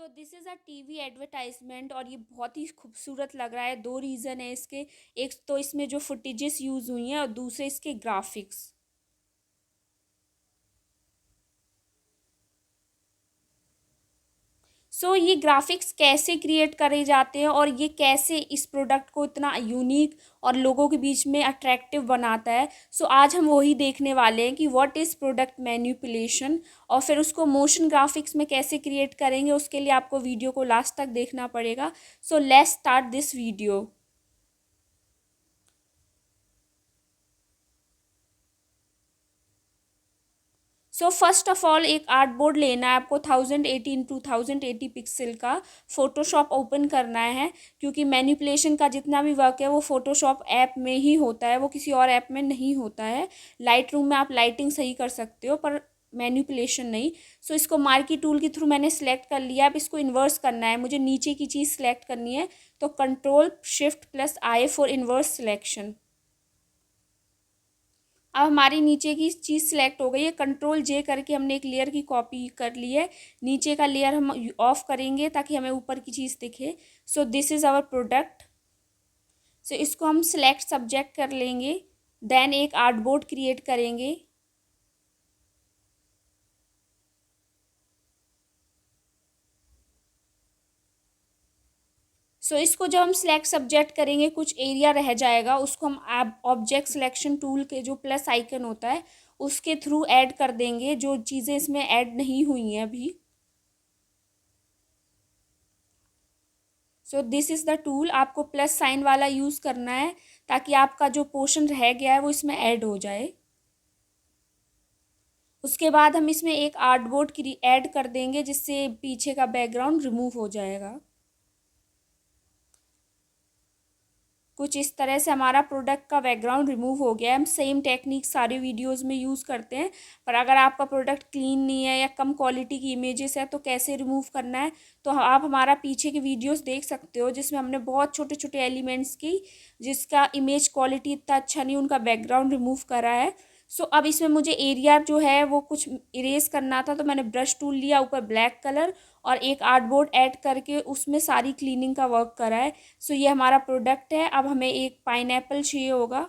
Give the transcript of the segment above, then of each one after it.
So this is a TV advertisement और ये बहुत ही खूबसूरत लग रहा है। दो रीज़न है इसके। एक तो इसमें जो फुटेजेस यूज़ हुई हैं और दूसरे इसके ग्राफिक्स। ये ग्राफिक्स कैसे क्रिएट करे जाते हैं और ये कैसे इस प्रोडक्ट को इतना यूनिक और लोगों के बीच में अट्रैक्टिव बनाता है। आज हम वही देखने वाले हैं कि व्हाट इज़ प्रोडक्ट मैनिपुलेशन और फिर उसको मोशन ग्राफिक्स में कैसे क्रिएट करेंगे। उसके लिए आपको वीडियो को लास्ट तक देखना पड़ेगा। Let's start this video. First of all एक आर्ट बोर्ड लेना है आपको 1080 x 1080 पिक्सल का। फ़ोटोशॉप ओपन करना है क्योंकि मैनिपुलेशन का जितना भी वर्क है वो फ़ोटोशॉप ऐप में ही होता है, वो किसी और ऐप में नहीं होता है। लाइट रूम में आप लाइटिंग सही कर सकते हो पर मैनिपुलेशन नहीं। इसको मार्की टूल के थ्रू मैंने सेलेक्ट कर लिया। अब इसको इन्वर्स करना है, मुझे नीचे की चीज़ सेलेक्ट करनी है। तो Ctrl+Shift+I फॉर इन्वर्स सिलेक्शन। अब हमारी नीचे की चीज़ सिलेक्ट हो गई है। Ctrl+J करके हमने एक लेयर की कॉपी कर ली है। नीचे का लेयर हम ऑफ करेंगे ताकि हमें ऊपर की चीज़ दिखे। This is our product. इसको हम सिलेक्ट सब्जेक्ट कर लेंगे। देन एक आर्टबोर्ड क्रिएट करेंगे। इसको जब हम सिलेक्ट सब्जेक्ट करेंगे कुछ एरिया रह जाएगा, उसको हम ऑब्जेक्ट सिलेक्शन टूल के जो प्लस आइकन होता है उसके थ्रू ऐड कर देंगे जो चीज़ें इसमें ऐड नहीं हुई हैं अभी। This is the tool. आपको प्लस साइन वाला यूज़ करना है ताकि आपका जो पोर्शन रह गया है वो इसमें ऐड हो जाए। उसके बाद हम इसमें एक आर्टबोर्ड की ऐड कर देंगे जिससे पीछे का बैकग्राउंड रिमूव हो जाएगा। कुछ इस तरह से हमारा प्रोडक्ट का बैकग्राउंड रिमूव हो गया है। हम सेम टेक्निक सारे वीडियोस में यूज़ करते हैं, पर अगर आपका प्रोडक्ट क्लीन नहीं है या कम क्वालिटी की इमेजेस है तो कैसे रिमूव करना है तो आप हमारा पीछे के वीडियोस देख सकते हो जिसमें हमने बहुत छोटे छोटे एलिमेंट्स की जिसका इमेज क्वालिटी इतना अच्छा नहीं उनका बैकग्राउंड रिमूव करा है। अब इसमें मुझे एरिया जो है वो कुछ इरेज करना था तो मैंने ब्रश टूल लिया, ऊपर ब्लैक कलर और एक आर्टबोर्ड ऐड करके उसमें सारी क्लीनिंग का वर्क करा है। ये हमारा प्रोडक्ट है। अब हमें एक पाइनएप्पल चाहिए होगा।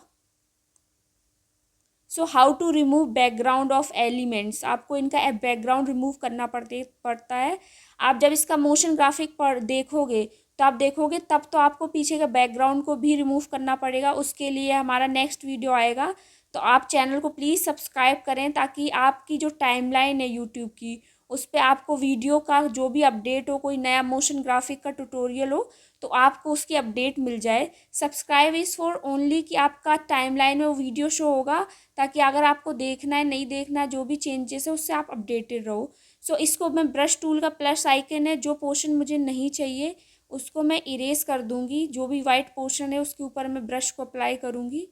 How to remove background of elements. आपको इनका बैकग्राउंड रिमूव करना पड़ता है। आप जब इसका मोशन ग्राफिक पर देखोगे तो आप देखोगे तब तो आपको पीछे का बैकग्राउंड को भी रिमूव करना पड़ेगा। उसके लिए हमारा नेक्स्ट वीडियो आएगा, तो आप चैनल को प्लीज़ सब्सक्राइब करें ताकि आपकी जो टाइमलाइन है यूट्यूब की उस पर आपको वीडियो का जो भी अपडेट हो, कोई नया मोशन ग्राफिक का ट्यूटोरियल हो तो आपको उसकी अपडेट मिल जाए। सब्सक्राइब इज़ फॉर ओनली कि आपका टाइमलाइन में वो वीडियो शो होगा ताकि अगर आपको देखना है नहीं देखना है जो भी चेंजेस है उससे आप अपडेटेड रहो। इसको मैं ब्रश टूल का प्लस आइकन है, जो पोर्शन मुझे नहीं चाहिए उसको मैं इरेज कर दूंगी। जो भी वाइट पोर्शन है उसके ऊपर मैं ब्रश को अप्लाई करूंगी।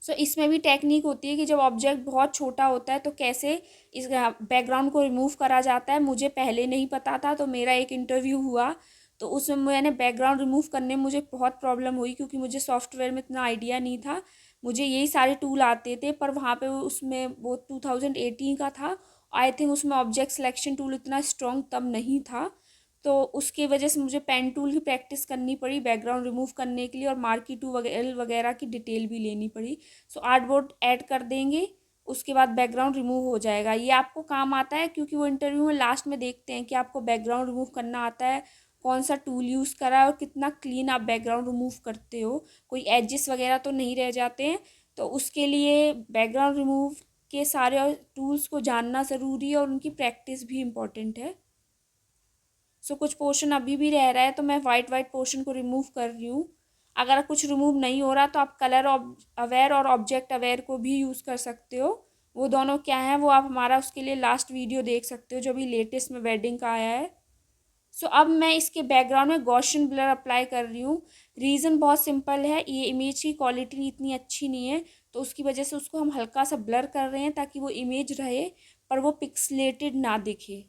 इसमें भी टेक्निक होती है कि जब ऑब्जेक्ट बहुत छोटा होता है तो कैसे इस बैकग्राउंड को रिमूव करा जाता है। मुझे पहले नहीं पता था तो मेरा एक इंटरव्यू हुआ तो उसमें मैंने बैकग्राउंड रिमूव करने में मुझे बहुत प्रॉब्लम हुई क्योंकि मुझे सॉफ्टवेयर में इतना आइडिया नहीं था। मुझे यही सारे टूल आते थे पर वहाँ पे उसमें वो 2018 का था। आई थिंक उसमें ऑब्जेक्ट सिलेक्शन टूल इतना स्ट्रॉन्ग तब नहीं था, तो उसकी वजह से मुझे पेन टूल की प्रैक्टिस करनी पड़ी बैकग्राउंड रिमूव करने के लिए और मार्की टू वगैरह वगैरह की डिटेल भी लेनी पड़ी। आर्टबोर्ड ऐड कर देंगे, उसके बाद बैकग्राउंड रिमूव हो जाएगा। ये आपको काम आता है क्योंकि वो इंटरव्यू में लास्ट में देखते हैं कि आपको बैकग्राउंड रिमूव करना आता है, कौन सा टूल यूज़ करा है और कितना क्लीन आप बैकग्राउंड रिमूव करते हो, कोई एजेस वगैरह तो नहीं रह जाते हैं। तो उसके लिए बैकग्राउंड रिमूव के सारे टूल्स को जानना ज़रूरी है और उनकी प्रैक्टिस भी इम्पॉर्टेंट है। कुछ पोर्शन अभी भी रह रहा है तो मैं वाइट वाइट पोर्शन को रिमूव कर रही हूँ। अगर कुछ रिमूव नहीं हो रहा तो आप कलर अवेयर और ऑब्जेक्ट अवेयर को भी यूज़ कर सकते हो। वो दोनों क्या हैं वो आप हमारा उसके लिए लास्ट वीडियो देख सकते हो जो भी लेटेस्ट में वेडिंग का आया है। अब मैं इसके बैकग्राउंड में गॉसियन ब्लर अप्लाई कर रही हूँ। रीज़न बहुत सिंपल है, ये इमेज की क्वालिटी इतनी अच्छी नहीं है तो उसकी वजह से उसको हम हल्का सा ब्लर कर रहे हैं ताकि वो इमेज रहे पर वो पिक्सलेटेड ना दिखे।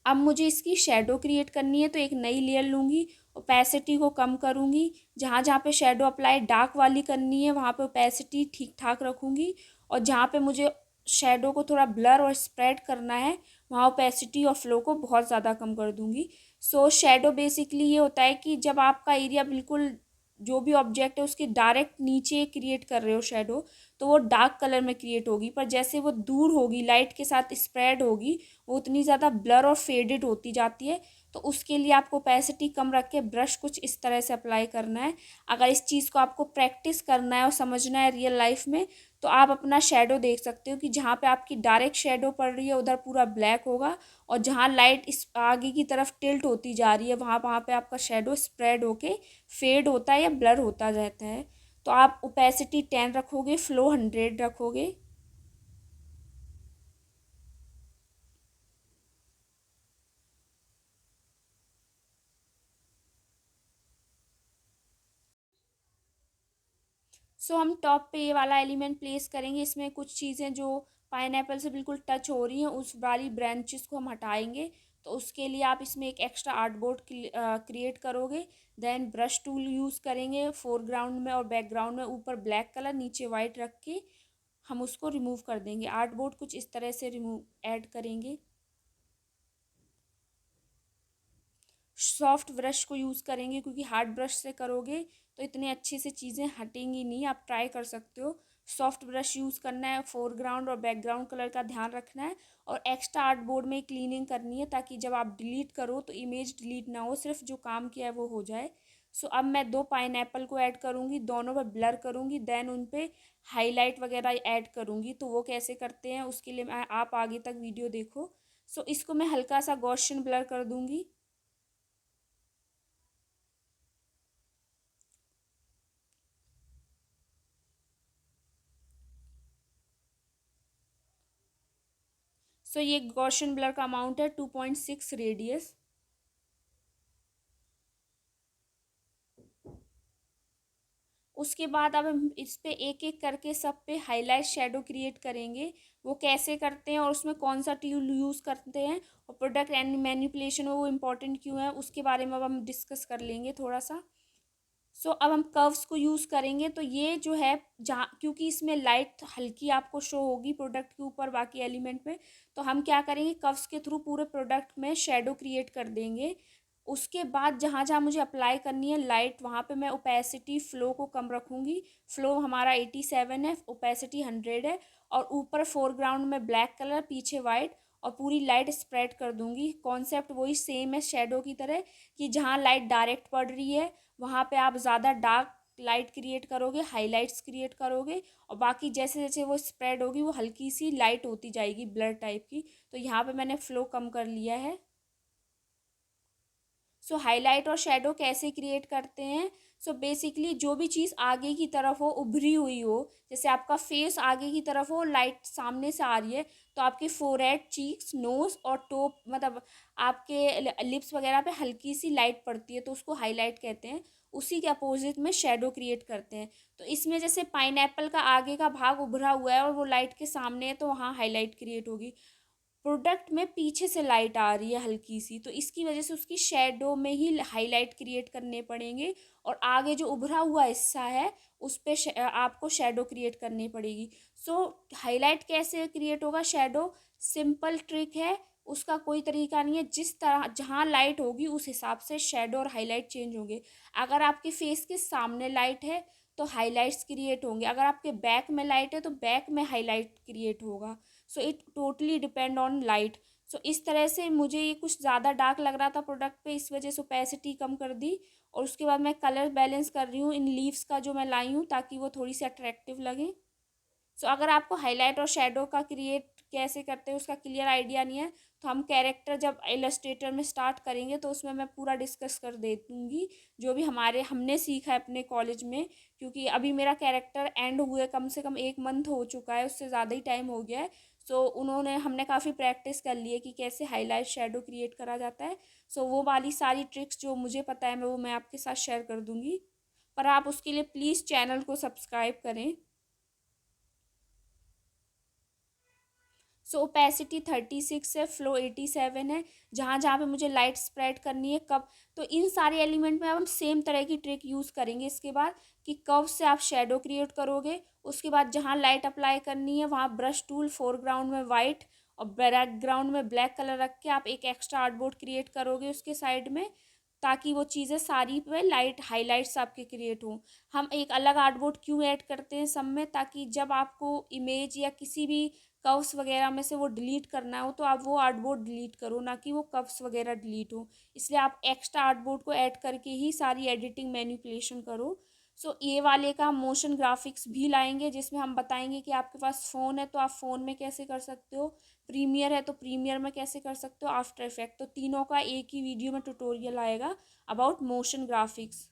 अब मुझे इसकी शेडो क्रिएट करनी है तो एक नई लेयर लूँगी, ओपेसिटी को कम करूँगी, जहाँ जहाँ पे शेडो अप्लाई डार्क वाली करनी है वहाँ पे ओपेसिटी ठीक ठाक रखूँगी और जहाँ पे मुझे शेडो को थोड़ा ब्लर और स्प्रेड करना है, वहाँ ओपेसिटी और फ्लो को बहुत ज़्यादा कम कर दूँगी। सो शेडो बेसिकली ये होता है कि जब आपका एरिया बिल्कुल, जो भी ऑब्जेक्ट है उसके डायरेक्ट नीचे क्रिएट कर रहे हो शेडो, तो वो डार्क कलर में क्रिएट होगी, पर जैसे वो दूर होगी लाइट के साथ स्प्रेड होगी, वो उतनी ज़्यादा ब्लर और फेडेड होती जाती है। तो उसके लिए आपको ओपेसिटी कम रख के ब्रश कुछ इस तरह से अप्लाई करना है। अगर इस चीज़ को आपको प्रैक्टिस करना है और समझना है रियल लाइफ में, तो आप अपना शेडो देख सकते हो कि जहाँ पे आपकी डायरेक्ट शेडो पड़ रही है उधर पूरा ब्लैक होगा, और जहाँ लाइट इस आगे की तरफ टिल्ट होती जा रही है वहाँ वहाँ पे आपका शेडो स्प्रेड होके फेड होता है या ब्लर होता रहता है। तो आप ओपेसिटी 10 रखोगे, फ्लो 100 रखोगे। सो हम टॉप पे ये वाला एलिमेंट प्लेस करेंगे, इसमें कुछ चीज़ें जो पाइनएप्पल से बिल्कुल टच हो रही हैं उस वाली ब्रांचेस को हम हटाएंगे। तो उसके लिए आप इसमें एक एक्स्ट्रा आर्टबोर्ड क्रिएट करोगे। देन ब्रश टूल यूज़ करेंगे फोरग्राउंड में और बैकग्राउंड में, ऊपर ब्लैक कलर नीचे वाइट रख के हम उसको रिमूव कर देंगे। आर्टबोर्ड कुछ इस तरह से रिमूव ऐड करेंगे। सॉफ्ट ब्रश को यूज़ करेंगे, क्योंकि हार्ड ब्रश से करोगे तो इतने अच्छे से चीज़ें हटेंगी नहीं। आप ट्राई कर सकते हो। सॉफ्ट ब्रश यूज़ करना है, फोरग्राउंड और बैकग्राउंड कलर का ध्यान रखना है, और एक्स्ट्रा आर्टबोर्ड में क्लीनिंग करनी है ताकि जब आप डिलीट करो तो इमेज डिलीट ना हो, सिर्फ जो काम किया है वो हो जाए। सो अब मैं दो पाइनएप्पल को ऐड करूँगी, दोनों पर ब्लर करूँगी, देन उन पे हाईलाइट वगैरह ऐड करूँगी। तो वो कैसे करते हैं उसके लिए आप आगे तक वीडियो देखो। सो इसको मैं हल्का सा गॉसियन ब्लर कर दूँगी। सो ये गॉसियन ब्लर का अमाउंट है 2.6 रेडियस। उसके बाद अब हम इस पे एक एक करके सब पे हाईलाइट शेडो क्रिएट करेंगे। वो कैसे करते हैं और उसमें कौन सा टूल यूज़ करते हैं और प्रोडक्ट एंड मैनिपुलेशन में वो इम्पोर्टेंट क्यों है, उसके बारे में अब हम डिस्कस कर लेंगे थोड़ा सा। सो अब हम कर्व्स को यूज़ करेंगे। तो ये जो है, जहाँ क्योंकि इसमें लाइट हल्की आपको शो होगी प्रोडक्ट के ऊपर बाकी एलिमेंट में, तो हम क्या करेंगे, कर्व्स के थ्रू पूरे प्रोडक्ट में शेडो क्रिएट कर देंगे। उसके बाद जहाँ जहाँ मुझे अप्लाई करनी है लाइट, वहाँ पे मैं ओपेसिटी फ्लो को कम रखूँगी। फ्लो हमारा 87 है, ओपेसिटी 100 है, और ऊपर फोरग्राउंड में ब्लैक कलर, पीछे वाइट, और पूरी लाइट स्प्रेड कर दूँगी। कॉन्सेप्ट वही सेम है शेडो की तरह, कि जहाँ लाइट डायरेक्ट पड़ रही है वहाँ पे आप ज़्यादा डार्क लाइट क्रिएट करोगे, हाइलाइट्स क्रिएट करोगे, और बाकी जैसे जैसे वो स्प्रेड होगी वो हल्की सी लाइट होती जाएगी ब्लर टाइप की। तो यहाँ पे मैंने फ्लो कम कर लिया है। सो हाईलाइट और शेडो कैसे क्रिएट करते हैं। सो बेसिकली जो भी चीज़ आगे की तरफ हो, उभरी हुई हो, जैसे आपका फेस आगे की तरफ हो, लाइट सामने से आ रही है, तो आपके फोरहेड, चीक्स, नोज और टोप, मतलब आपके लिप्स वगैरह पे हल्की सी लाइट पड़ती है, तो उसको हाईलाइट कहते हैं। उसी के अपोजिट में शेडो क्रिएट करते हैं। तो इसमें जैसे पाइनएप्पल का आगे का भाग उभरा हुआ है और वो लाइट के सामने है, तो वहाँ हाईलाइट क्रिएट होगी। प्रोडक्ट में पीछे से लाइट आ रही है हल्की सी, तो इसकी वजह से उसकी शेडो में ही हाईलाइट क्रिएट करने पड़ेंगे, और आगे जो उभरा हुआ हिस्सा है उस पे आपको शेडो क्रिएट करनी पड़ेगी। सो हाईलाइट कैसे क्रिएट होगा, शेडो सिंपल ट्रिक है, उसका कोई तरीका नहीं है। जिस तरह जहाँ लाइट होगी उस हिसाब से शेडो और हाईलाइट चेंज होंगे। अगर आपके फेस के सामने लाइट है तो हाईलाइट्स क्रिएट होंगे, अगर आपके बैक में लाइट है तो बैक में हाईलाइट क्रिएट होगा। So it totally depend on light. So इस तरह से मुझे ये कुछ ज़्यादा डार्क लग रहा था प्रोडक्ट पे, इस वजह से ओपेसिटी कम कर दी, और उसके बाद मैं कलर बैलेंस कर रही हूँ इन लीव्स का जो मैं लाई हूँ, ताकि वो थोड़ी सी अट्रैक्टिव लगे। सो अगर आपको हाईलाइट और शेडो का क्रिएट कैसे करते हैं उसका क्लियर आइडिया नहीं है, तो हम कैरेक्टर जब इलस्ट्रेटर में स्टार्ट करेंगे तो उसमें मैं पूरा डिस्कस कर दे दूँगी, जो भी हमारे हमने सीखा है अपने कॉलेज में। क्योंकि अभी मेरा कैरेक्टर एंड हुए कम से कम 1 मंथ हो चुका है, उससे ज़्यादा ही टाइम हो गया है। सो उन्होंने हमने काफ़ी प्रैक्टिस कर ली है कि कैसे हाईलाइट शेडो क्रिएट करा जाता है। सो वो वाली सारी ट्रिक्स जो मुझे पता है मैं आपके साथ शेयर कर दूँगी। पर आप उसके लिए प्लीज़ चैनल को सब्सक्राइब करें। सो ओपेसिटी 36 है, फ्लो 87 है। जहाँ जहाँ पे मुझे लाइट स्प्रेड करनी है कब, तो इन सारे एलिमेंट में अब हम सेम तरह की ट्रिक यूज़ करेंगे इसके बाद, कि कब से आप शेडो क्रिएट करोगे। उसके बाद जहाँ लाइट अप्लाई करनी है वहाँ ब्रश टूल फोरग्राउंड में वाइट और बैकग्राउंड में ब्लैक कलर रख के आप एक एक्स्ट्रा आर्टबोर्ड क्रिएट करोगे उसके साइड में, ताकि वो चीज़ें सारी पे लाइट हाईलाइट्स आपके क्रिएट हों। हम एक अलग आर्टबोर्ड क्यों ऐड करते हैं सब में, ताकि जब आपको इमेज या किसी भी कर्व्स वगैरह में से वो डिलीट करना हो तो आप वो आर्टबोर्ड डिलीट करो, ना कि वो कर्व्स वगैरह डिलीट हो। इसलिए आप एक्स्ट्रा आर्टबोर्ड को ऐड करके ही सारी एडिटिंग मैनिपुलेशन करो। सो ये वाले का हम मोशन ग्राफिक्स भी लाएंगे, जिसमें हम बताएंगे कि आपके पास फ़ोन है तो आप फ़ोन में कैसे कर सकते हो, प्रीमियर है तो प्रीमियर में कैसे कर सकते हो, आफ्टर इफेक्ट, तो तीनों का एक ही वीडियो में ट्यूटोरियल आएगा अबाउट मोशन ग्राफिक्स।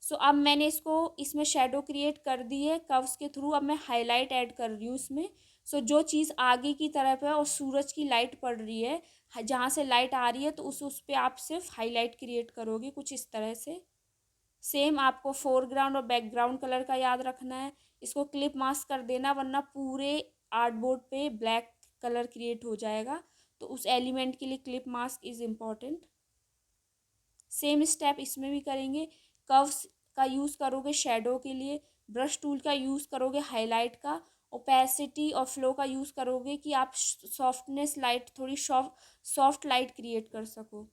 सो अब मैंने इसको इसमें शेडो क्रिएट कर दी है कर्व्स के थ्रू। अब मैं हाईलाइट ऐड कर रही हूँ इसमें। सो जो चीज़ आगे की तरफ है और सूरज की लाइट पड़ रही है, जहाँ से लाइट आ रही है तो उस पे आप सिर्फ हाईलाइट क्रिएट करोगे कुछ इस तरह से। सेम आपको फोरग्राउंड और बैकग्राउंड कलर का याद रखना है। इसको क्लिप मास्क कर देना, वरना पूरे आर्टबोर्ड पे ब्लैक कलर क्रिएट हो जाएगा। तो उस एलिमेंट के लिए clip mask is important. Same step इसमें भी करेंगे। कर्व्स का यूज़ करोगे शेडो के लिए, ब्रश टूल का यूज़ करोगे हाईलाइट का, ओपेसिटी और फ्लो का यूज़ करोगे कि आप सॉफ्टनेस लाइट, थोड़ी सॉफ्ट लाइट क्रिएट कर सको।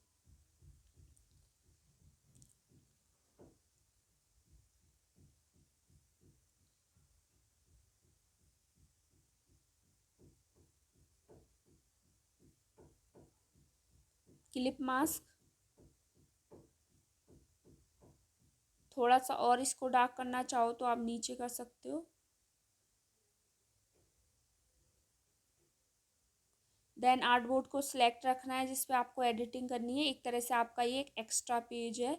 क्लिप मास्क, थोड़ा सा और इसको डार्क करना चाहो तो आप नीचे कर सकते हो। देन आर्टबोर्ड को सिलेक्ट रखना है जिस पे आपको एडिटिंग करनी है। एक तरह से आपका ये एक एक्स्ट्रा पेज है।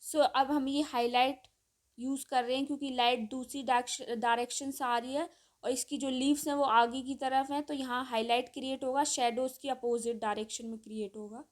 सो अब हम ये हाईलाइट यूज़ कर रहे हैं क्योंकि लाइट दूसरी डायरेक्शन से आ रही है और इसकी जो लीव्स हैं वो आगे की तरफ हैं, तो यहाँ हाईलाइट क्रिएट होगा, शेडोज़ की अपोजिट डायरेक्शन में क्रिएट होगा।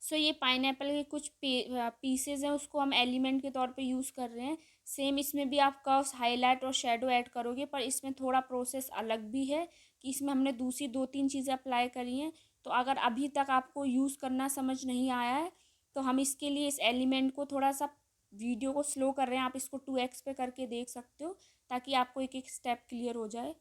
सो ये पाइनएप्पल के कुछ पीसेज हैं, उसको हम एलिमेंट के तौर पे यूज़ कर रहे हैं। सेम इसमें भी आप कर्व्स, हाईलाइट और शेडो ऐड करोगे, पर इसमें थोड़ा प्रोसेस अलग भी है कि इसमें हमने दूसरी दो तीन चीज़ें अप्लाई करी हैं। तो अगर अभी तक आपको यूज़ करना समझ नहीं आया है तो हम इसके लिए इस एलिमेंट को थोड़ा सा वीडियो को स्लो कर रहे हैं। आप इसको 2x पे करके देख सकते हो ताकि आपको एक एक स्टेप क्लियर हो जाए।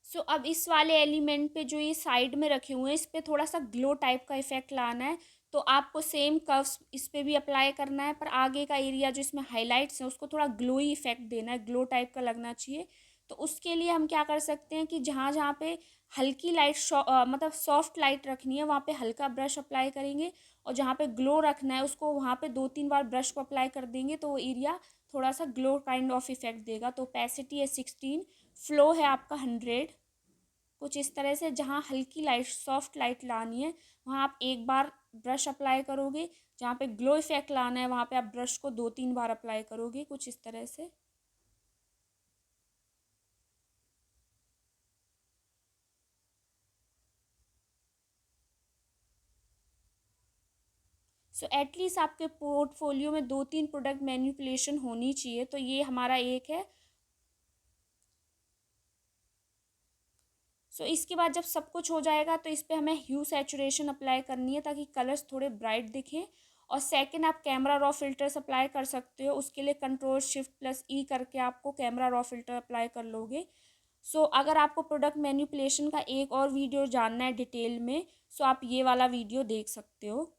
सो अब इस वाले एलिमेंट पे जो ये साइड में रखे हुए हैं इस पे थोड़ा सा ग्लो टाइप का इफेक्ट लाना है। तो आपको सेम कर्व्स इस पे भी अप्लाई करना है, पर आगे का एरिया जो इसमें हाइलाइट्स है उसको थोड़ा ग्लोई इफेक्ट देना है, ग्लो टाइप का लगना चाहिए। तो उसके लिए हम क्या कर सकते हैं कि जहाँ जहाँ पे हल्की लाइट मतलब सॉफ्ट लाइट रखनी है वहाँ पे हल्का ब्रश अप्लाई करेंगे, और जहाँ पे ग्लो रखना है उसको वहाँ पे 2-3 बार ब्रश को अप्लाई कर देंगे तो वो एरिया थोड़ा सा ग्लो काइंड ऑफ इफेक्ट देगा। तो ओपेसिटी है 16, फ्लो है आपका 100। कुछ इस तरह से जहाँ हल्की लाइट सॉफ्ट लाइट लानी है वहाँ आप एक बार ब्रश अप्लाई करोगे, जहाँ पे ग्लो इफेक्ट लाना है वहाँ पे आप ब्रश को 2-3 बार अप्लाई करोगे, कुछ इस तरह से। सो एटलीस्ट आपके पोर्टफोलियो में 2-3 प्रोडक्ट मैन्युपुलेशन होनी चाहिए, तो ये हमारा एक है। सो इसके बाद जब सब कुछ हो जाएगा तो इस पर हमें ह्यू सैचुरेशन अप्लाई करनी है ताकि कलर्स थोड़े ब्राइट दिखें। और सेकंड आप कैमरा रॉ फिल्टर्स अप्लाई कर सकते हो, उसके लिए कंट्रोल shift+E करके आपको कैमरा रॉ फिल्टर अप्लाई कर लोगे। सो अगर आपको प्रोडक्ट मैन्युपुलेशन का एक और वीडियो जानना है डिटेल में, सो आप ये वाला वीडियो देख सकते हो।